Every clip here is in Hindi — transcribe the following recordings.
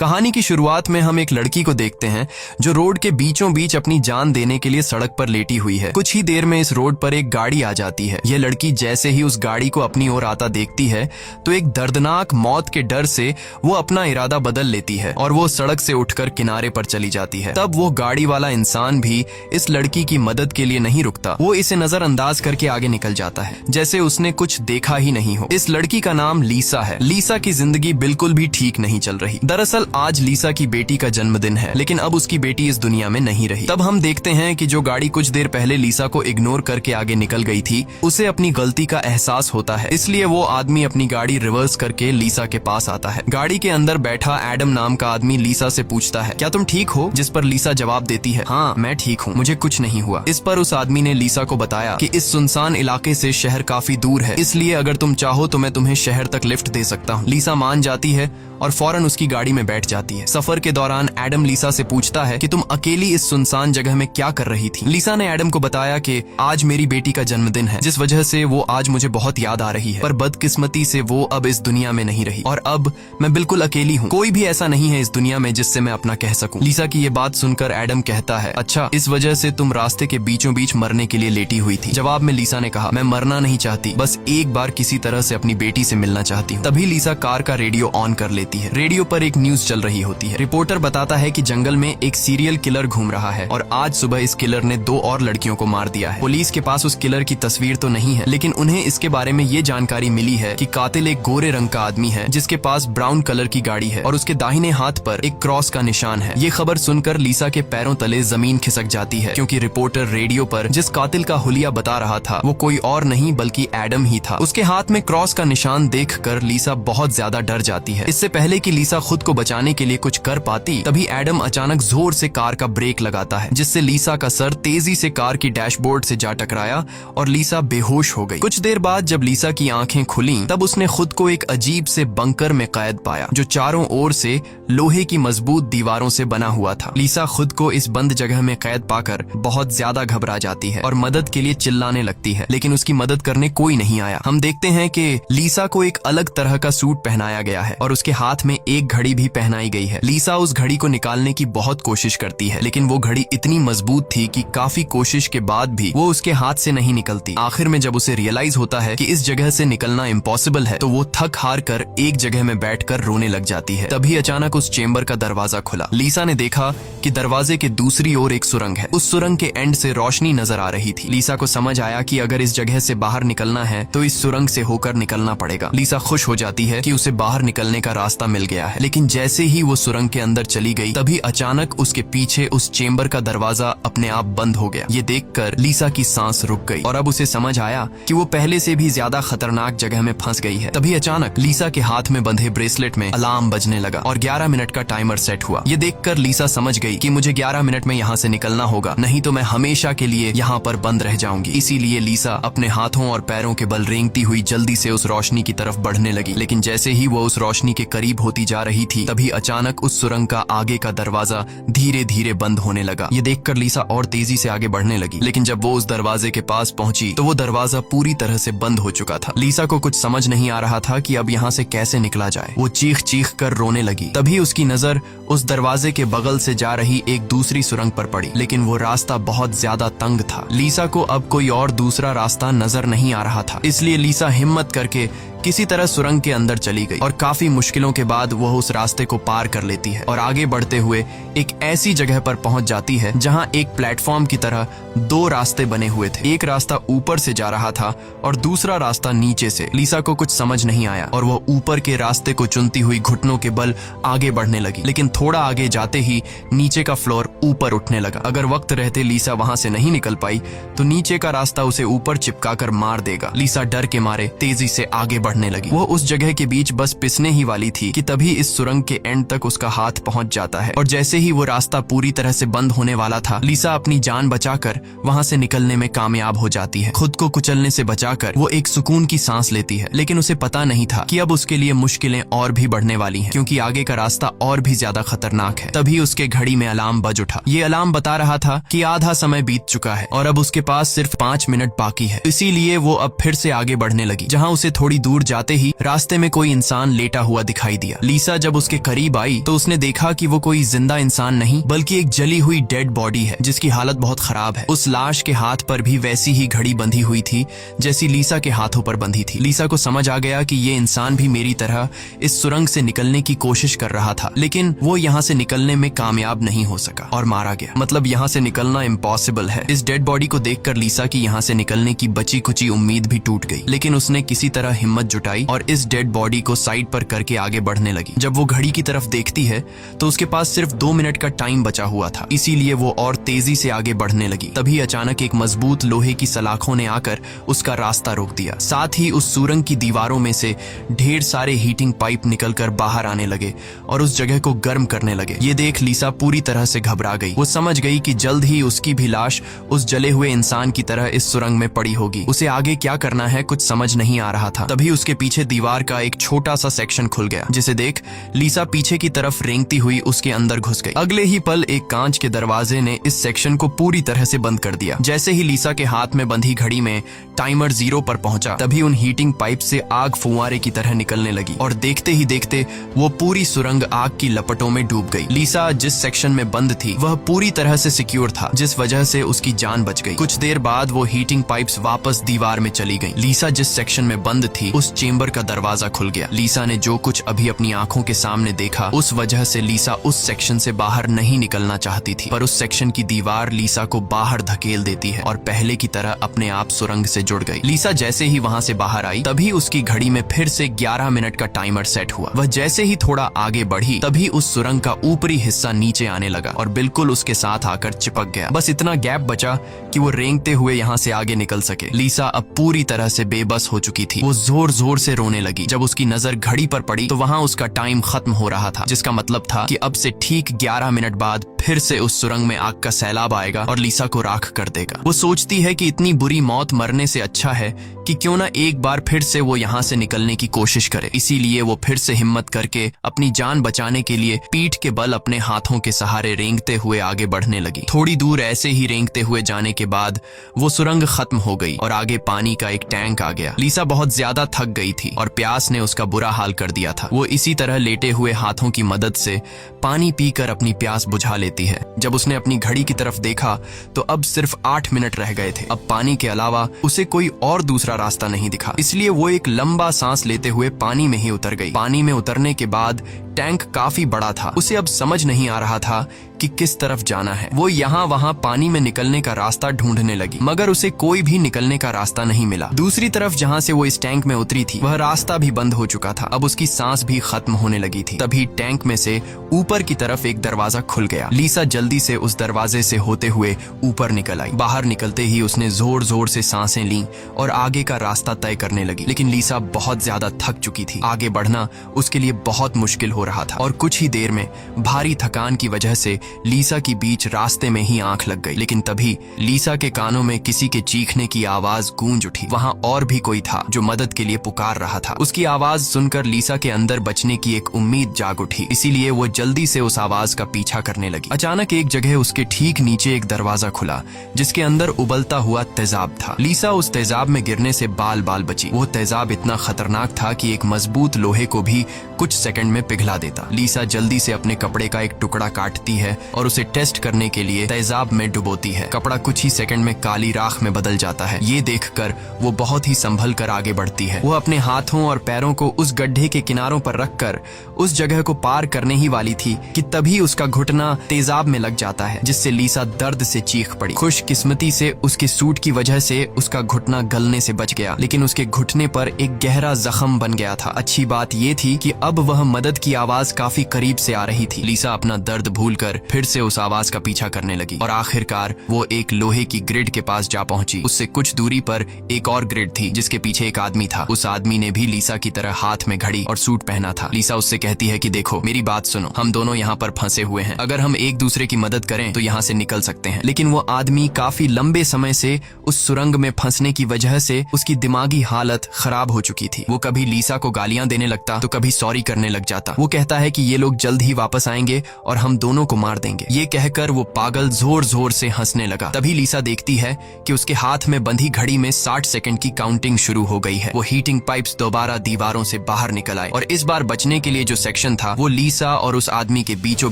कहानी की शुरुआत में हम एक लड़की को देखते हैं जो रोड के बीचों बीच अपनी जान देने के लिए सड़क पर लेटी हुई है। कुछ ही देर में इस रोड पर एक गाड़ी आ जाती है। यह लड़की जैसे ही उस गाड़ी को अपनी ओर आता देखती है तो एक दर्दनाक मौत के डर से वो अपना इरादा बदल लेती है और वो सड़क से उठकर किनारे पर चली जाती है। तब वो गाड़ी वाला इंसान भी इस लड़की की मदद के लिए नहीं रुकता। वो इसे नजरअंदाज करके आगे निकल जाता है जैसे उसने कुछ देखा ही नहीं हो। इस लड़की का नाम लीसा है। लीसा की जिंदगी बिल्कुल भी ठीक नहीं चल रही। दरअसल आज लीसा की बेटी का जन्मदिन है, लेकिन अब उसकी बेटी इस दुनिया में नहीं रही। तब हम देखते हैं कि जो गाड़ी कुछ देर पहले लीसा को इग्नोर करके आगे निकल गई थी, उसे अपनी गलती का एहसास होता है। इसलिए वो आदमी अपनी गाड़ी रिवर्स करके लीसा के पास आता है। गाड़ी के अंदर बैठा एडम नाम का आदमी लीसा से पूछता है, क्या तुम ठीक हो? जिस पर लीसा जवाब देती है, हाँ मैं ठीक हूँ, मुझे कुछ नहीं हुआ। इस पर उस आदमी ने लीसा को बताया कि इस सुनसान इलाके से शहर काफी दूर है, इसलिए अगर तुम चाहो तो मैं तुम्हें शहर तक लिफ्ट दे सकता हूँ। लीसा मान जाती है और फौरन उसकी गाड़ी में बैठ जाती है। सफर के दौरान एडम लीसा से पूछता है कि तुम अकेली इस सुनसान जगह में क्या कर रही थी? लीसा ने एडम को बताया कि आज मेरी बेटी का जन्मदिन है, जिस वजह से वो आज मुझे बहुत याद आ रही है, पर बदकिस्मती से वो अब इस दुनिया में नहीं रही और अब मैं बिल्कुल अकेली हूँ। कोई भी ऐसा नहीं है इस दुनिया में जिससे मैं अपना कह सकूं। लीसा की ये बात सुनकर एडम कहता है, अच्छा इस वजह से तुम रास्ते के बीचों बीच मरने के लिए लेटी हुई थी? जवाब में लीसा ने कहा, मैं मरना नहीं चाहती, बस एक बार किसी तरह से अपनी बेटी से मिलना चाहती हूँ। तभी लीसा कार का रेडियो ऑन कर लेती है। रेडियो पर एक न्यूज चल रही होती है। रिपोर्टर बताता है कि जंगल में एक सीरियल किलर घूम रहा है और आज सुबह इस किलर ने 2 और लड़कियों को मार दिया है। पुलिस के पास उस किलर की तस्वीर तो नहीं है, लेकिन उन्हें इसके बारे में ये जानकारी मिली है कि कातिल एक गोरे रंग का आदमी है जिसके पास ब्राउन कलर की गाड़ी है और उसके दाहिने हाथ पर एक क्रॉस का निशान है। ये खबर सुनकर लीसा के पैरों तले जमीन खिसक जाती है, क्योंकि रिपोर्टर रेडियो पर जिस कातिल का हुलिया बता रहा था वो कोई और नहीं बल्कि एडम ही था। उसके हाथ में क्रॉस का निशान देखकर लीसा बहुत ज्यादा डर जाती है। इससे पहले कि लीसा खुद को बचाने के लिए कुछ कर पाती, तभी एडम अचानक जोर से कार का ब्रेक लगाता है, जिससे लीसा का सर तेजी से कार की डैशबोर्ड से जा टकराया और लीसा बेहोश हो गई। कुछ देर बाद जब लीसा की आंखें खुलीं, तब उसने खुद को एक अजीब से बंकर में कैद पाया जो चारों ओर से लोहे की मजबूत दीवारों से बना हुआ था। लीसा खुद को इस बंद जगह में कैद पाकर बहुत ज्यादा घबरा जाती है और मदद के लिए चिल्लाने लगती है, लेकिन उसकी मदद करने कोई नहीं आया। हम देखते हैं कि लीसा को एक अलग तरह का सूट पहनाया गया है और उसके हाथ में एक घड़ी भी पहनाई गई है। लीसा उस घड़ी को निकालने की बहुत कोशिश करती है, लेकिन वो घड़ी इतनी मजबूत थी कि काफी कोशिश के बाद भी वो उसके हाथ से नहीं निकलती। आखिर में जब उसे रियलाइज होता है कि इस जगह से निकलना इम्पॉसिबल है, तो वो थक हार कर एक जगह में बैठकर रोने लग जाती है। तभी अचानक उस चेंबर का दरवाजा खुला। लीसा ने देखा कि दरवाजे के दूसरी ओर एक सुरंग है। उस सुरंग के एंड से रोशनी नजर आ रही थी। लीसा को समझ आया कि अगर इस जगह से बाहर निकलना है तो इस सुरंग से होकर निकलना पड़ेगा। लीसा खुश हो जाती है कि उसे बाहर निकलने का रास्ता मिल गया है, लेकिन जैसे ही वो सुरंग के अंदर चली गई, तभी अचानक उसके पीछे उस चेंबर का दरवाजा अपने आप बंद हो गया। ये देखकर लीसा की सांस रुक गई और अब उसे समझ आया कि वो पहले से भी ज्यादा खतरनाक जगह में फंस गई है। तभी अचानक लीसा के हाथ में बंधे ब्रेसलेट में अलार्म बजने लगा और 11 मिनट का टाइमर सेट हुआ। ये देखकर लीसा समझ गई कि मुझे 11 मिनट में यहाँ से निकलना होगा, नहीं तो मैं हमेशा के लिए यहाँ पर बंद रह जाऊंगी। इसीलिए लीसा अपने हाथों और पैरों के बल रेंगती हुई जल्दी से उस रोशनी की तरफ बढ़ने लगी। लेकिन जैसे ही वो उस रोशनी के करीब होती जा रही थी, तभी अचानक उस सुरंग का आगे का दरवाजा धीरे धीरे बंद होने लगा। ये देखकर लीसा और तेजी से आगे बढ़ने लगी, लेकिन जब वो उस दरवाजे के पास पहुंची तो वो दरवाजा पूरी तरह से बंद हो चुका था। लीसा को कुछ समझ नहीं आ रहा था कि अब यहाँ से कैसे निकला जाए। वो चीख चीख कर रोने लगी। तभी उसकी नजर उस दरवाजे के बगल से जा रही एक दूसरी सुरंग पर पड़ी, लेकिन वो रास्ता बहुत ज्यादा तंग था। लीसा को अब कोई और दूसरा रास्ता नजर नहीं आ रहा था, इसलिए लीसा हिम्मत करके किसी तरह सुरंग के अंदर चली गई और काफी मुश्किलों के बाद वह उस रास्ते को पार कर लेती है और आगे बढ़ते हुए एक ऐसी जगह पर पहुंच जाती है जहां एक प्लेटफॉर्म की तरह 2 रास्ते बने हुए थे। एक रास्ता ऊपर से जा रहा था और दूसरा रास्ता नीचे से। लीसा को कुछ समझ नहीं आया और वह ऊपर के रास्ते को चुनती हुई घुटनों के बल आगे बढ़ने लगी, लेकिन थोड़ा आगे जाते ही नीचे का फ्लोर ऊपर उठने लगा। अगर वक्त रहते लीसा वहां से नहीं निकल पाई तो नीचे का रास्ता उसे ऊपर चिपका कर मार देगा। लीसा डर के मारे तेजी से आगे बढ़ने लगी। वो उस जगह के बीच बस पिसने ही वाली थी कि तभी इस सुरंग के एंड तक उसका हाथ पहुंच जाता है और जैसे ही वो रास्ता पूरी तरह से बंद होने वाला था, लीसा अपनी जान बचाकर वहां से निकलने में कामयाब हो जाती है। खुद को कुचलने से बचाकर वो एक सुकून की सांस लेती है, लेकिन उसे पता नहीं था कि अब उसके लिए मुश्किलें और भी बढ़ने वाली हैं, क्योंकि आगे का रास्ता और भी ज्यादा खतरनाक है। तभी उसके घड़ी में अलार्म बज उठा। ये अलार्म बता रहा था कि आधा समय बीत चुका है और अब उसके पास सिर्फ 5 मिनट बाकी है। इसीलिए वो अब फिर से आगे बढ़ने लगी। जहाँ उसे थोड़ी दूर दूर जाते ही रास्ते में कोई इंसान लेटा हुआ दिखाई दिया। लीसा जब उसके करीब आई तो उसने देखा कि वो कोई जिंदा इंसान नहीं बल्कि एक जली हुई डेड बॉडी है जिसकी हालत बहुत खराब है। उस लाश के हाथ पर भी वैसी ही घड़ी बंधी हुई थी जैसी लीसा के हाथों पर बंधी थी। लीसा को समझ आ गया कि ये इंसान भी मेरी तरह इस सुरंग से निकलने की कोशिश कर रहा था, लेकिन वो यहाँ से निकलने में कामयाब नहीं हो सका और मारा गया। मतलब यहाँ से निकलना इम्पॉसिबल है। इस डेड बॉडी को देखकर लीसा की यहाँ से निकलने की बची कुची उम्मीद भी टूट गई, लेकिन उसने किसी तरह हिम्मत जुटाई और इस डेड बॉडी को साइड पर करके आगे बढ़ने लगी। जब वो घड़ी की तरफ देखती है तो उसके पास सिर्फ 2 मिनट का टाइम बचा हुआ था, इसीलिए वो और तेजी से आगे बढ़ने लगी। तभी अचानक एक मजबूत लोहे की सलाखों ने आकर उसका रास्ता रोक दिया। साथ ही उस सुरंग की दीवारों में से ढेर सारे हीटिंग पाइप निकलकर बाहर आने लगे और उस जगह को गर्म करने लगे। ये देख लीसा पूरी तरह से घबरा गई। वो समझ गई कि जल्द ही उसकी भी लाश उस जले हुए इंसान की तरह इस सुरंग में पड़ी होगी। उसे आगे क्या करना है कुछ समझ नहीं आ रहा था। तभी उसके पीछे दीवार का एक छोटा सा सेक्शन खुल गया, जिसे देख लीसा पीछे की तरफ रेंगती हुई उसके अंदर घुस गई। अगले ही पल एक कांच के दरवाजे ने इस सेक्शन को पूरी तरह से बंद कर दिया। जैसे ही लीसा के हाथ में बंधी घड़ी में टाइमर 0 पर पहुंचा, तभी उन हीटिंग पाइप से आग फुंवारे की तरह निकलने लगी और देखते ही देखते वो पूरी सुरंग आग की लपटों में डूब गई। लीसा जिस सेक्शन में बंद थी वह पूरी तरह से सिक्योर था, जिस वजह से उसकी जान बच गई। कुछ देर बाद वो हीटिंग पाइप्स वापस दीवार में चली गईं। लीसा जिस सेक्शन में बंद थी उस चेंबर का दरवाजा खुल गया। लीसा ने जो कुछ अभी अपनी आंखों के सामने देखा उस वजह से लीसा उस सेक्शन से बाहर नहीं निकलना चाहती थी, पर उस सेक्शन की दीवार लीसा को बाहर धकेल देती है और पहले की तरह अपने आप सुरंग से जुड़ गई। लीसा जैसे ही वहां से बाहर आई तभी उसकी घड़ी में फिर से 11 मिनट का टाइमर सेट हुआ। वह जैसे ही थोड़ा आगे बढ़ी तभी उस सुरंग का ऊपरी हिस्सा नीचे आने लगा और बिल्कुल उसके साथ आकर चिपक गया। बस इतना गैप बचा कि वो रेंगते हुए यहाँ से आगे निकल सके। लीसा अब पूरी तरह से बेबस हो चुकी थी। वो जोर जोर से रोने लगी। जब उसकी नजर घड़ी पर पड़ी तो वहाँ उसका टाइम खत्म हो रहा था, जिसका मतलब था कि अब से ठीक 11 मिनट बाद फिर से उस सुरंग में आग का सैलाब आएगा और लीसा को राख कर देगा। वो सोचती है कि इतनी बुरी मौत मरने से अच्छा है कि क्यों ना एक बार फिर से वो यहाँ से निकलने की कोशिश करे। इसीलिए वो फिर से हिम्मत करके अपनी जान बचाने के लिए पीठ के बल अपने हाथों के सहारे रेंगते हुए आगे बढ़ने लगी। थोड़ी दूर ऐसे ही रेंगते हुए जाने के बाद वो सुरंग खत्म हो गई और आगे पानी का एक टैंक आ गया। लीसा बहुत ज्यादा थक गई थी और प्यास ने उसका बुरा हाल कर दिया था। वो इसी तरह लेटे हुए हाथों की मदद से पानी पीकर अपनी प्यास बुझा लेती है। जब उसने अपनी घड़ी की तरफ देखा तो अब सिर्फ 8 मिनट रह गए थे। अब पानी के अलावा उसे कोई और दूसरा रास्ता नहीं दिखा, इसलिए वो एक लंबा सांस लेते हुए पानी में ही उतर गई। पानी में उतरने के बाद टैंक काफी बड़ा था। उसे अब समझ नहीं आ रहा था कि किस तरफ जाना है। वो यहाँ वहाँ पानी में निकलने का रास्ता ढूंढने लगी, मगर उसे कोई भी निकलने का रास्ता नहीं मिला। दूसरी तरफ जहाँ से वो इस टैंक में उतरी थी वह रास्ता भी बंद हो चुका था। अब उसकी सांस भी खत्म होने लगी थी। तभी टैंक में से ऊपर की तरफ एक दरवाजा खुल गया। लीसा जल्दी से उस दरवाजे से होते हुए ऊपर निकल आई। बाहर निकलते ही उसने जोर जोर से सांसें लीं और आगे का रास्ता तय करने लगी, लेकिन लीसा बहुत ज्यादा थक चुकी थी। आगे बढ़ना उसके लिए बहुत मुश्किल हो रहा था और कुछ ही देर में भारी थकान की वजह से लीसा की बीच रास्ते में ही आंख लग गई। लेकिन तभी लीसा के कानों में किसी के चीखने की आवाज गूंज उठी। वहां और भी कोई था जो मदद के लिए पुकार रहा था। उसकी आवाज सुनकर लीसा के अंदर बचने की एक उम्मीद जाग उठी, इसीलिए वो जल्दी से उस आवाज का पीछा करने लगी। अचानक एक जगह उसके ठीक नीचे एक दरवाजा खुला जिसके अंदर उबलता हुआ तेजाब था। लीसा उस तेजाब में गिरने से बाल बाल बची। वो तेजाब इतना खतरनाक था कि एक मजबूत लोहे को भी कुछ सेकंड में पिघला देता। लीसा जल्दी से अपने कपड़े का एक टुकड़ा काटती है और उसे टेस्ट करने के लिए तेजाब में डुबोती है। कपड़ा कुछ ही सेकंड में काली राख में बदल जाता है। ये देखकर वो बहुत ही संभल कर आगे बढ़ती है। वो अपने हाथों और पैरों को उस गड्ढे के किनारों पर रखकर उस जगह को पार करने ही वाली थी कि तभी उसका घुटना तेजाब में लग जाता है, जिससे लीसा दर्द से चीख पड़ी। खुशकिस्मती से उसके सूट की वजह से उसका घुटना गलने से बच गया, लेकिन उसके घुटने पर एक गहरा जख्म बन गया था। अच्छी बात ये थी कि अब वह मदद की आवाज काफी करीब से आ रही थी। लीसा अपना दर्द भूलकर फिर से उस आवाज का पीछा करने लगी और आखिरकार वो एक लोहे की ग्रिड के पास जा पहुंची। उससे कुछ दूरी पर एक और ग्रिड थी जिसके पीछे एक आदमी था। उस आदमी ने भी लीसा की तरह हाथ में घड़ी और सूट पहना था। लीसा उससे कहती है कि देखो मेरी बात सुनो, हम दोनों यहाँ पर फंसे हुए हैं। अगर हम एक दूसरे की मदद करें तो यहाँ से निकल सकते हैं। लेकिन वो आदमी काफी लंबे समय से उस सुरंग में फंसने की वजह से उसकी दिमागी हालत खराब हो चुकी थी। वो कभी लीसा को गालियां देने लगता तो कभी सॉरी करने लग जाता। वो कहता है कि ये लोग जल्द ही वापस आएंगे और हम दोनों को मार देंगे। ये कहकर वो पागल जोर जोर से हंसने लगा। तभी लीसा देखती है कि उसके हाथ में बंधी घड़ी में 60 सेकंड की काउंटिंग शुरू हो गई है। वो हीटिंग पाइप्स दोबारा दीवारों से बाहर निकल आए और इस बार बचने के लिए जो सेक्शन था वो लीसा और उस आदमी के बीचों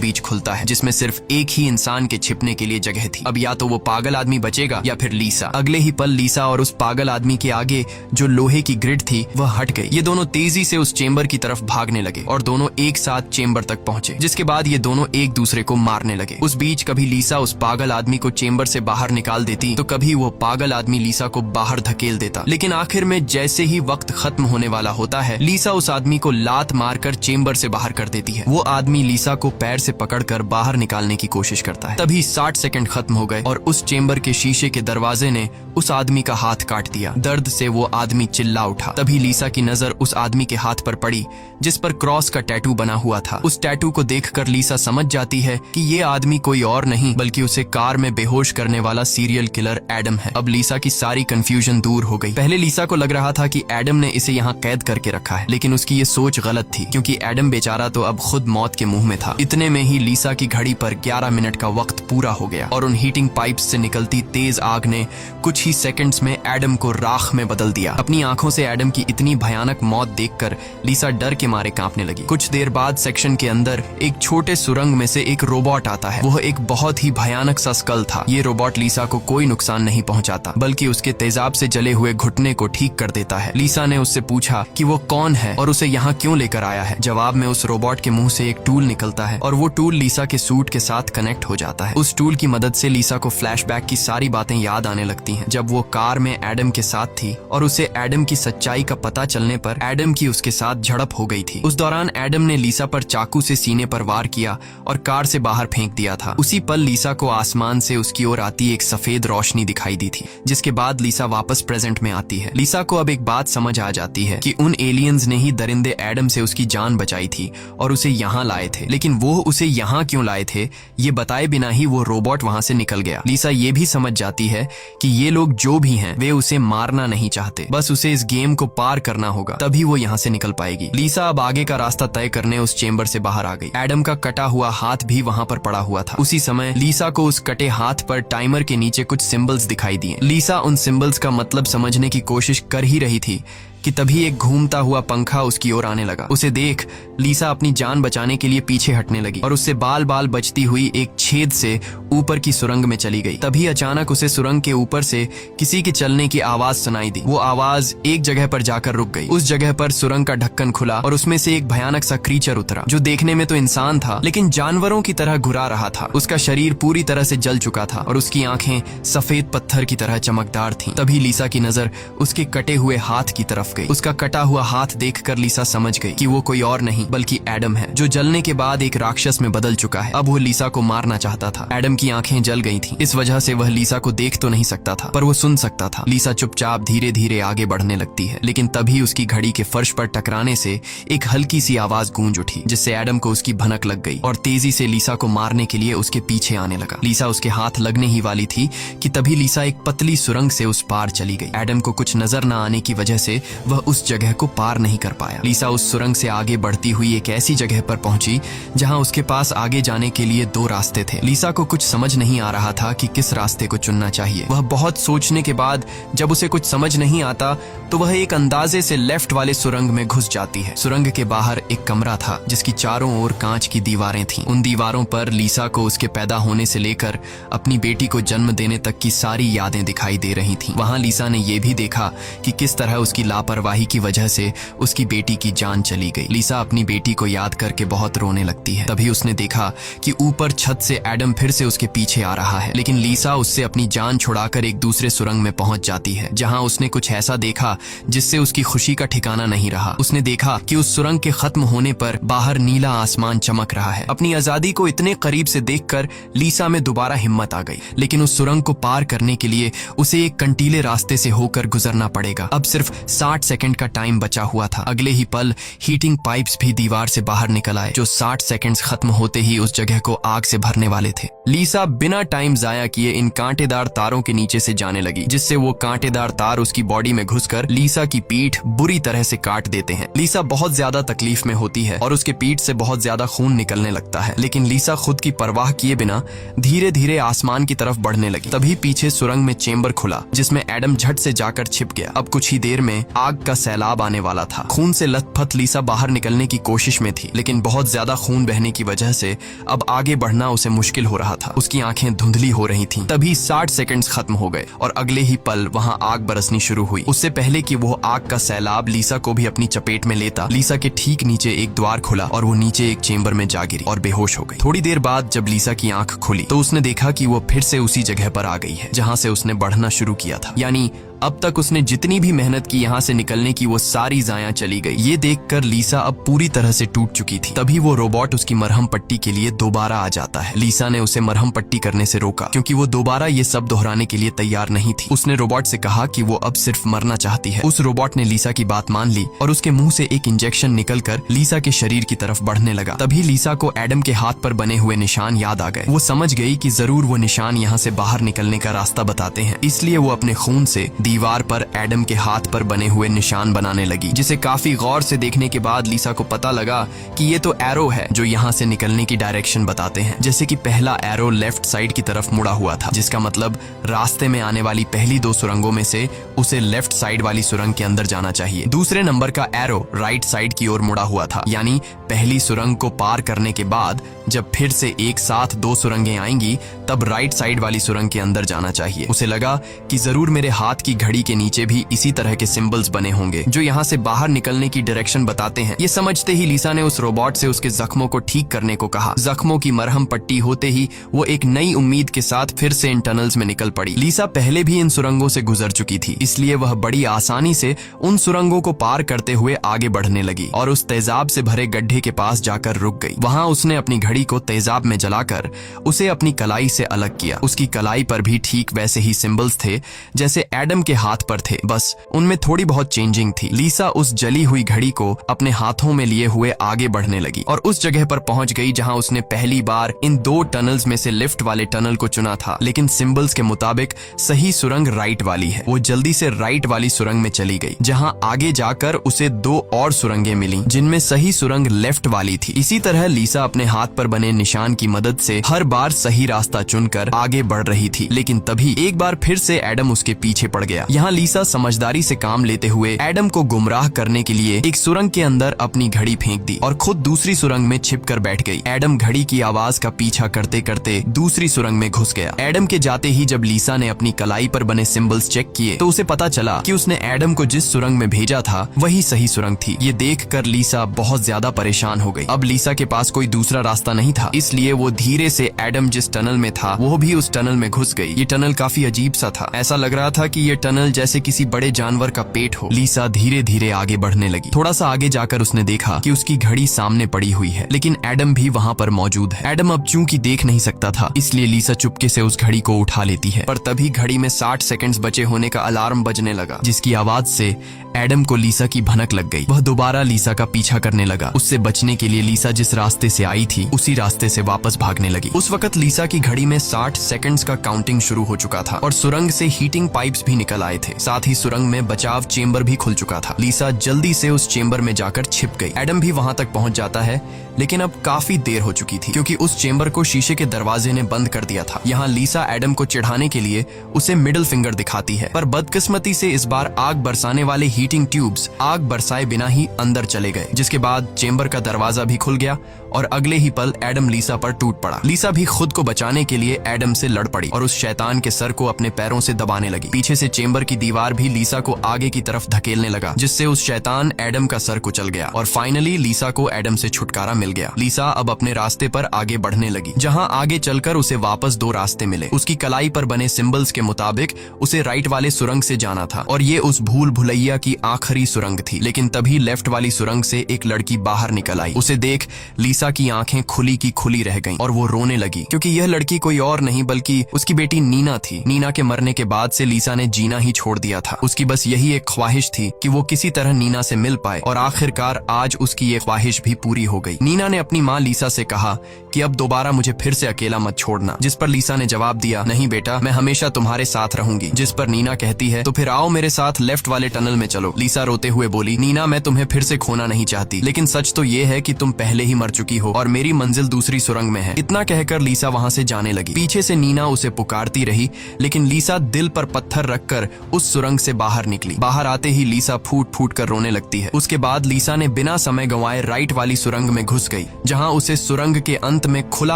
बीच खुलता है, जिसमें सिर्फ एक ही इंसान के छिपने के लिए जगह थी। अब या तो वो पागल आदमी बचेगा या फिर लीसा। अगले ही पल लीसा और उस पागल आदमी के आगे जो लोहे की ग्रिड थी वह हट गई। ये दोनों तेजी से उस चेंबर की तरफ भागने लगे और दोनों एक साथ चेंबर तक पहुंचे, जिसके बाद ये दोनों एक दूसरे को मारने लगे। उस बीच कभी लीसा उस पागल आदमी को चेंबर से बाहर निकाल देती तो कभी वो पागल आदमी लीसा को बाहर धकेल देता। लेकिन आखिर में जैसे ही वक्त खत्म होने वाला होता है, लीसा उस आदमी को लात मारकर चेंबर से बाहर कर देती है। वो आदमी लीसा को पैर से पकड़कर बाहर निकालने की कोशिश करता है। तभी 60 सेकंड खत्म हो गए और उस चेंबर के शीशे के दरवाजे ने उस आदमी का हाथ काट दिया। दर्द से वो आदमी चिल्ला उठा। तभी लीसा की नजर उस आदमी के हाथ पर पड़ी जिस पर क्रॉस का टैटू बना हुआ था। उस टैटू को देखकर लीसा समझ जाती है कि ये आदमी कोई और नहीं बल्कि उसे कार में बेहोश करने वाला सीरियल किलर एडम है। अब लीसा की सारी कंफ्यूजन दूर हो गई। पहले लीसा को लग रहा था कि एडम ने इसे यहाँ कैद करके रखा है, लेकिन उसकी ये सोच गलत थी क्योंकि एडम बेचारा तो अब खुद मौत के मुंह में था। इतने में ही लीसा की घड़ी पर 11 मिनट का वक्त पूरा हो गया और उन हीटिंग पाइप्स से निकलती तेज आग ने कुछ ही सेकंड्स में एडम को राख में बदल दिया। अपनी आंखों से एडम की इतनी भयानक मौत देखकर लीसा डर के मारे कांपने लगी। कुछ देर बाद सेक्शन के अंदर एक छोटे सुरंग में से एक रोबोट आता है। वह एक बहुत ही भयानक सा स्कल था। ये रोबोट लीसा को कोई नुकसान नहीं पहुंचाता बल्कि उसके तेजाब से जले हुए घुटने को ठीक कर देता है। लीसा ने उससे पूछा कि वो कौन है और उसे यहाँ क्यों लेकर आया है। जवाब में उस रोबोट के मुंह से एक टूल निकलता है और वो टूल लीसा के सूट के साथ कनेक्ट हो जाता है। उस टूल की मदद से लीसा को फ्लैशबैक की सारी बातें याद आने लगती हैं, जब वो कार में एडम के साथ थी और उसे एडम की सच्चाई का पता चलने पर एडम की उसके साथ झड़प हो गई थी। उस दौरान एडम ने लीसा पर चाकू से सीने पर वार किया और कार से बाहर फेंक दिया था। उसी पल लीसा को आसमान से उसकी ओर आती एक सफेद रोशनी दिखाई दी थी, जिसके बाद लीसा वापस प्रेजेंट में आती है। लीसा को अब एक बात समझ आ जाती है कि उन एलियंस ने ही दरिंदे एडम से उसकी जान बचाई थी और उसे यहाँ लाए थे। लेकिन वो उसे यहाँ क्यों लाए थे ये बताए बिना ही वो रोबोट वहाँ से निकल गया। लीसा ये भी समझ जाती है कि ये लोग जो भी हैं वे उसे मारना नहीं चाहते, बस उसे इस गेम को पार करना होगा, तभी वो यहाँ से निकल पाएगी। लीसा अब आगे का रास्ता तय करने उस चेंबर से बाहर आ गई। एडम का कटा हुआ हाथ भी वहाँ पर पड़ा हुआ था। उसी समय लीसा को उस कटे हाथ पर टाइमर के नीचे कुछ सिंबल्स दिखाई दिए। लीसा उन सिंबल्स का मतलब समझने की कोशिश कर ही रही थी कि तभी एक घूमता हुआ पंखा उसकी ओर आने लगा। उसे देख लीसा अपनी जान बचाने के लिए पीछे हटने लगी और उससे बाल बाल बचती हुई एक छेद से ऊपर की सुरंग में चली गई। तभी अचानक उसे सुरंग के ऊपर से किसी के चलने की आवाज सुनाई दी। वो आवाज एक जगह पर जाकर रुक गई। उस जगह पर सुरंग का ढक्कन खुला और उसमें से एक भयानक सा क्रीचर उतरा, जो देखने में तो इंसान था लेकिन जानवरों की तरह घुरा रहा था। उसका शरीर पूरी तरह से जल चुका था और उसकी आंखें सफेद पत्थर की तरह चमकदार थीं। तभी लीसा की नजर उसके कटे हुए हाथ की तरफ गई। उसका कटा हुआ हाथ देखकर लीसा समझ गई कि वो कोई और नहीं बल्कि एडम है, जो जलने के बाद एक राक्षस में बदल चुका है। अब वो लीसा को मारना चाहता था। एडम की आंखें जल गई थीं, इस वजह से वह लीसा को देख तो नहीं सकता था पर वो सुन सकता था। लीसा चुपचाप धीरे धीरे आगे बढ़ने लगती है, लेकिन तभी उसकी घड़ी के फर्श पर टकराने से एक हल्की सी आवाज गूंज उठी, जिससे एडम को उसकी भनक लग गई और तेजी से लीसा को मारने के लिए उसके पीछे आने लगा। लीसा उसके हाथ लगने ही वाली थी कि तभी लीसा एक पतली सुरंग से उस पार चली गई। एडम को कुछ नजर न आने की वजह से वह उस जगह को पार नहीं कर पाया। लीसा उस सुरंग से आगे बढ़ती हुई एक ऐसी जगह पर पहुंची जहां उसके पास आगे जाने के लिए 2 रास्ते थे। लीसा को कुछ समझ नहीं आ रहा था कि किस रास्ते को चुनना चाहिए। वह बहुत सोचने के बाद जब उसे कुछ समझ नहीं आता तो वह एक अंदाजे से लेफ्ट वाले सुरंग में घुस जाती है। सुरंग के बाहर एक कमरा था जिसकी चारों ओर कांच की दीवारें थीं। उन दीवारों पर लीसा को उसके पैदा होने से लेकर अपनी बेटी को जन्म देने तक की सारी यादें दिखाई दे रही थीं। वहां लीसा ने यह भी देखा कि किस तरह उसकी लापरवाही की वजह से उसकी बेटी की जान चली गई। लीसा अपनी बेटी को याद करके बहुत रोने लगती है। तभी उसने देखा कि ऊपर छत से एडम फिर से उसके पीछे आ रहा है, लेकिन लीसा उससे अपनी जान छुड़ाकर एक दूसरे सुरंग में पहुंच जाती है, जहां उसने कुछ ऐसा देखा जिससे उसकी खुशी का ठिकाना नहीं रहा। उसने देखा कि उस सुरंग के खत्म होने पर बाहर नीला आसमान चमक रहा है। अपनी आजादी को इतने करीब से देखकर लीसा में दोबारा हिम्मत आ गई, लेकिन उस सुरंग को पार करने के लिए उसे एक कंटीले रास्ते से होकर गुजरना पड़ेगा। अब सिर्फ 60 60 सेकंड का टाइम बचा हुआ था। अगले ही पल हीटिंग पाइप्स भी दीवार से बाहर निकल आए, जो 60 सेकंड्स खत्म होते ही उस जगह को आग से भरने वाले थे। लीसा बिना टाइम जाया किए इन कांटेदार तारों के नीचे से जाने लगी, जिससे वो कांटेदार तार उसकी बॉडी में घुसकर लीसा की पीठ बुरी तरह से काट देते हैं। लीसा बहुत ज्यादा तकलीफ में होती है और उसके पीठ से बहुत ज्यादा खून निकलने लगता है, लेकिन लीसा खुद की परवाह किए बिना धीरे धीरे आसमान की तरफ बढ़ने लगी। तभी पीछे सुरंग में चेंबर खुला, जिसमें एडम झट से जाकर छिप गया। अब कुछ ही देर में आग का सैलाब आने वाला था। खून से लथपथ लीसा बाहर निकलने की कोशिश में थी, लेकिन बहुत ज्यादा खून बहने की वजह से अब आगे बढ़ना उसे मुश्किल हो रहा था। उसकी आंखें धुंधली हो रही थीं। तभी 60 सेकंड्स खत्म हो गए और अगले ही पल वहां आग बरसनी शुरू हुई। उससे पहले कि वो आग का सैलाब लीसा को भी अपनी चपेट में लेता, लीसा के ठीक नीचे एक द्वार खुला और वो नीचे एक चेंबर में जा गिरी और बेहोश हो गई। थोड़ी देर बाद जब लीसा की आंख खुली तो उसने देखा कि वो फिर से उसी जगह पर आ गई है जहां से उसने बढ़ना शुरू किया था। यानी अब तक उसने जितनी भी मेहनत की यहाँ से निकलने की, वो सारी जाया चली गई। ये देखकर लीसा अब पूरी तरह से टूट चुकी थी। तभी वो रोबोट उसकी मरहम पट्टी के लिए दोबारा आ जाता है। लीसा ने उसे मरहम पट्टी करने से रोका, क्योंकि वो दोबारा ये सब दोहराने के लिए तैयार नहीं थी। उसने रोबोट से कहा कि वो अब सिर्फ मरना चाहती है। उस रोबोट ने लीसा की बात मान ली और उसके मुंह से एक इंजेक्शन निकलकर लीसा के शरीर की तरफ बढ़ने लगा। तभी लीसा को एडम के हाथ पर बने हुए निशान याद आ गए। वो समझ गई कि जरूर वो निशान यहाँ से बाहर निकलने का रास्ता बताते हैं, इसलिए वो अपने खून से दीवार पर एडम के हाथ पर बने हुए निशान बनाने लगी, जिसे काफी गौर से देखने के बाद लीसा को पता लगा कि ये तो एरो है जो यहाँ से निकलने की डायरेक्शन बताते हैं। जैसे कि पहला एरो लेफ्ट साइड की तरफ मुड़ा हुआ था, जिसका मतलब रास्ते में आने वाली पहली 2 सुरंगों में से उसे लेफ्ट साइड वाली सुरंग के अंदर जाना चाहिए। दूसरे नंबर का एरो राइट साइड की ओर मुड़ा हुआ था, यानी पहली सुरंग को पार करने के बाद जब फिर से एक साथ 2 सुरंगें आएंगी तब राइट साइड वाली सुरंग के अंदर जाना चाहिए। उसे लगा कि जरूर मेरे हाथ की घड़ी के नीचे भी इसी तरह के सिंबल्स बने होंगे जो यहाँ से बाहर निकलने की डायरेक्शन बताते हैं। ये समझते ही लीसा ने उस रोबोट से उसके जख्मों को ठीक करने को कहा। जख्मों की मरहम पट्टी होते ही वो एक नई उम्मीद के साथ फिर से इन टनल्स में निकल पड़ी। लीसा पहले भी इन सुरंगों से गुजर चुकी थी, इसलिए वह बड़ी आसानी से उन सुरंगों को पार करते हुए आगे बढ़ने लगी और उस तेजाब से भरे गड्ढे के पास जाकर रुक गई। वहां उसने अपनी घड़ी को तेजाब में जलाकर उसे अपनी कलाई से अलग किया। उसकी कलाई पर भी ठीक वैसे ही सिंबल्स थे जैसे एडम के हाथ पर थे, बस उनमें थोड़ी बहुत चेंजिंग थी। लीसा उस जली हुई घड़ी को अपने हाथों में लिए हुए आगे बढ़ने लगी और उस जगह पर पहुंच गई जहां उसने पहली बार इन 2 टनल्स में से लिफ्ट वाले टनल को चुना था, लेकिन सिंबल्स के मुताबिक सही सुरंग राइट वाली है। वो जल्दी से राइट वाली सुरंग में चली गई, जहां आगे जाकर उसे 2 और सुरंगें मिली जिनमें सही सुरंग लेफ्ट वाली थी। इसी तरह लीसा अपने हाथ पर बने निशान की मदद से हर बार सही रास्ता चुनकर आगे बढ़ रही थी, लेकिन तभी एक बार फिर से एडम उसके पीछे पड़ गया। यहाँ लीसा समझदारी से काम लेते हुए एडम को गुमराह करने के लिए एक सुरंग के अंदर अपनी घड़ी फेंक दी और खुद दूसरी सुरंग में छिपकर बैठ गई। एडम घड़ी की आवाज का पीछा करते करते दूसरी सुरंग में घुस गया। एडम के जाते ही जब लीसा ने अपनी कलाई पर बने सिंबल्स चेक किए तो उसे पता चला कि उसने एडम को जिस सुरंग में भेजा था वही सही सुरंग थी। ये देखकर लीसा बहुत ज्यादा परेशान हो गई। अब लीसा के पास कोई दूसरा रास्ता नहीं था, इसलिए वो धीरे से एडम जिस टनल में था वो भी उस टनल में घुस गई। ये टनल काफी अजीब सा था। ऐसा लग रहा था कि ये टनल जैसे किसी बड़े जानवर का पेट हो। लीसा धीरे धीरे आगे बढ़ने लगी। थोड़ा सा आगे जाकर उसने देखा कि उसकी घड़ी सामने पड़ी हुई है, लेकिन एडम भी वहाँ पर मौजूद है। एडम अब चूंकि देख नहीं सकता था, इसलिए लीसा चुपके से उस घड़ी को उठा लेती है, पर तभी घड़ी में 60 सेकंड्स बचे होने का अलार्म बजने लगा, जिसकी आवाज से एडम को लीसा की भनक लग गई। वह दोबारा लीसा का पीछा करने लगा। उससे बचने के लिए लीसा जिस रास्ते से आई थी उसी रास्ते से वापस भागने लगी। उस वक्त लीसा की घड़ी में 60 सेकंड्स का काउंटिंग शुरू हो चुका था और सुरंग से हीटिंग पाइप्स भी निकल आए थे। साथ ही सुरंग में बचाव चेंबर भी खुल चुका था। लीसा जल्दी से उस चेंबर में जाकर छिप गई। एडम भी वहां तक पहुंच जाता है, लेकिन अब काफी देर हो चुकी थी क्योंकि उस चेंबर को शीशे के दरवाजे ने बंद कर दिया था। यहाँ लीसा एडम को चिढ़ाने के लिए उसे मिडिल फिंगर दिखाती है, पर बदकिस्मती से इस बार आग बरसाने वाले हीटिंग ट्यूब्स आग बरसाए बिना ही अंदर चले गए, जिसके बाद चेंबर का दरवाजा भी खुल गया और अगले ही पल एडम लीसा पर टूट पड़ा। लीसा भी खुद को बचाने के लिए एडम से लड़ पड़ी और उस शैतान के सर को अपने पैरों से दबाने लगी। पीछे से चेंबर की दीवार भी लीसा को आगे की तरफ धकेलने लगा, जिससे उस शैतान एडम का सर कुचल गया और फाइनली लीसा को एडम से छुटकारा मिल चल गया। लीसा अब अपने रास्ते पर आगे बढ़ने लगी, जहाँ आगे चलकर उसे वापस दो रास्ते मिले। उसकी कलाई पर बने सिंबल्स के मुताबिक उसे राइट वाले सुरंग से जाना था और ये उस भूल भुलैया की आखिरी सुरंग थी। लेकिन तभी लेफ्ट वाली सुरंग से एक लड़की बाहर निकल आई। उसे देख लीसा की आंखें खुली की खुली रह गईं और वो रोने लगी, क्योंकि यह लड़की कोई और नहीं बल्कि उसकी बेटी नीना थी। नीना के मरने के बाद से लीसा ने जीना ही छोड़ दिया था। उसकी बस यही एक ख्वाहिश थी कि वो किसी तरह नीना से मिल पाए और आखिरकार आज उसकी ये ख्वाहिश भी पूरी हो गई। नीना ने अपनी माँ लीसा से कहा कि अब दोबारा मुझे फिर से अकेला मत छोड़ना, जिस पर लीसा ने जवाब दिया, नहीं बेटा, मैं हमेशा तुम्हारे साथ रहूंगी। जिस पर नीना कहती है, तो फिर आओ मेरे साथ लेफ्ट वाले टनल में चलो। लीसा रोते हुए बोली, नीना, मैं तुम्हें फिर से खोना नहीं चाहती, लेकिन सच तो ये है कि तुम पहले ही मर चुकी हो और मेरी मंजिल दूसरी सुरंग में है। इतना कहकर लीसा वहाँ से जाने लगी। पीछे से नीना उसे पुकारती रही, लेकिन लीसा दिल पर पत्थर रखकर उस सुरंग से बाहर निकली। बाहर आते ही लीसा फूट फूट कर रोने लगती है। उसके बाद लीसा ने बिना समय गंवाए राइट वाली सुरंग में घुस गई, जहाँ उसे सुरंग के अंत में खुला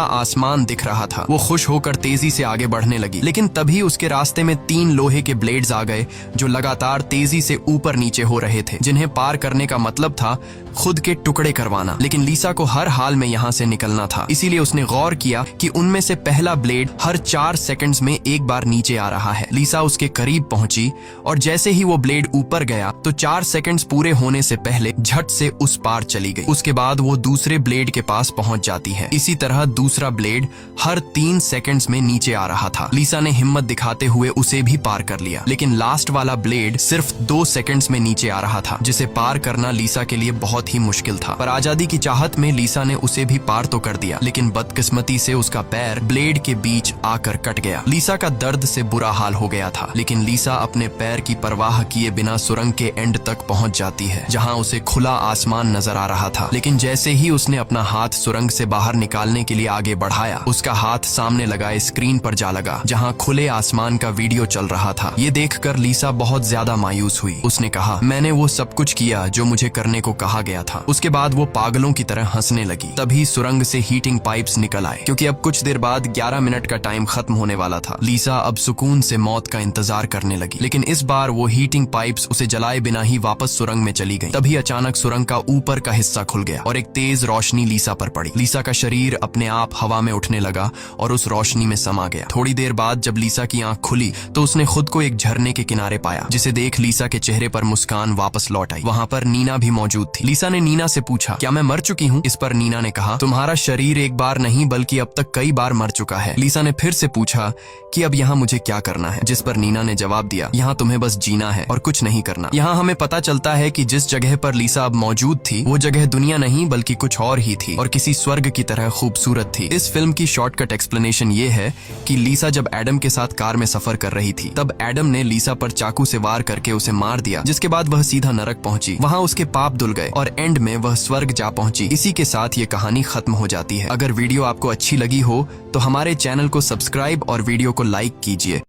आसमान दिख रहा था। वो खुश होकर तेजी से आगे बढ़ने लगी, लेकिन तभी उसके रास्ते में 3 लोहे के ब्लेड्स आ गए जो लगातार तेजी से ऊपर नीचे हो रहे थे, जिन्हें पार करने का मतलब था खुद के टुकड़े करवाना। लेकिन लीसा को हर हाल में यहाँ से निकलना था, इसीलिए उसने गौर किया कि उनमें से पहला ब्लेड हर 4 सेकंड्स में एक बार नीचे आ रहा है। लीसा उसके करीब पहुंची और जैसे ही वो ब्लेड ऊपर गया तो 4 सेकंड्स पूरे होने से पहले झट से उस पार चली गई। उसके बाद वो दूसरे ब्लेड के पास पहुंच जाती है। इसी तरह दूसरा ब्लेड हर 3 सेकंड्स में नीचे आ रहा था। लीसा ने हिम्मत दिखाते हुए उसे भी पार कर लिया, लेकिन लास्ट वाला ब्लेड सिर्फ 2 सेकंड्स में नीचे आ रहा था, जिसे पार करना लीसा के लिए बहुत ही मुश्किल था। पर आजादी की चाहत में लीसा ने उसे भी पार तो कर दिया, लेकिन बदकिस्मती से उसका पैर ब्लेड के बीच आकर कट गया। लीसा का दर्द से बुरा हाल हो गया था, लेकिन लीसा अपने पैर की परवाह किए बिना सुरंग के एंड तक पहुंच जाती है, जहां उसे खुला आसमान नजर आ रहा था। लेकिन जैसे ही उसने अपना हाथ सुरंग से बाहर निकालने के लिए आगे बढ़ाया, उसका हाथ सामने लगाए स्क्रीन पर जा लगा, जहां खुले आसमान का वीडियो चल रहा था। ये देखकर लीसा बहुत ज्यादा मायूस हुई। उसने कहा, मैंने वो सब कुछ किया जो मुझे करने को कहा गया था। उसके बाद वो पागलों की तरह हंसने लगी। तभी सुरंग से हीटिंग पाइप्स निकल आए, क्योंकि अब कुछ देर बाद 11 मिनट का टाइम खत्म होने वाला था। लीसा अब सुकून से मौत का इंतजार करने लगी, लेकिन इस बार वो हीटिंग पाइप्स उसे जलाए बिना ही वापस सुरंग में चली गई। तभी अचानक सुरंग का ऊपर का हिस्सा खुल गया और एक तेज रोशनी लीसा पर पड़ी। लीसा का शरीर अपने आप हवा में उठने लगा और उस रोशनी में समा गया। थोड़ी देर बाद जब लीसा की आंख खुली तो उसने खुद को एक झरने के किनारे पाया, जिसे देख लीसा के चेहरे पर मुस्कान वापस लौट आई। वहाँ पर नीना भी मौजूद थी। लीसा ने नीना से पूछा, क्या मैं मर चुकी हूँ? इस पर नीना ने कहा, तुम्हारा शरीर एक बार नहीं बल्कि अब तक कई बार मर चुका है। लीसा ने फिर से पूछा कि अब यहाँ मुझे क्या करना है? जिस पर नीना ने जवाब दिया, यहाँ तुम्हें बस जीना है और कुछ नहीं करना। यहाँ हमें पता चलता है कि जिस जगह पर लीसा अब मौजूद थी वो जगह दुनिया नहीं बल्कि कुछ और ही थी और किसी स्वर्ग की तरह खूबसूरत थी। इस फिल्म की शॉर्टकट एक्सप्लेनेशन ये है कि लीसा जब एडम के साथ कार में सफर कर रही थी, तब एडम ने लीसा पर चाकू से वार करके उसे मार दिया, जिसके बाद वह सीधा नरक पहुंची। वहाँ उसके पाप धुल गए और एंड में वह स्वर्ग जा पहुंची। इसी के साथ ये कहानी खत्म हो जाती है। अगर वीडियो आपको अच्छी लगी हो तो हमारे चैनल को सब्सक्राइब और वीडियो को लाइक कीजिए।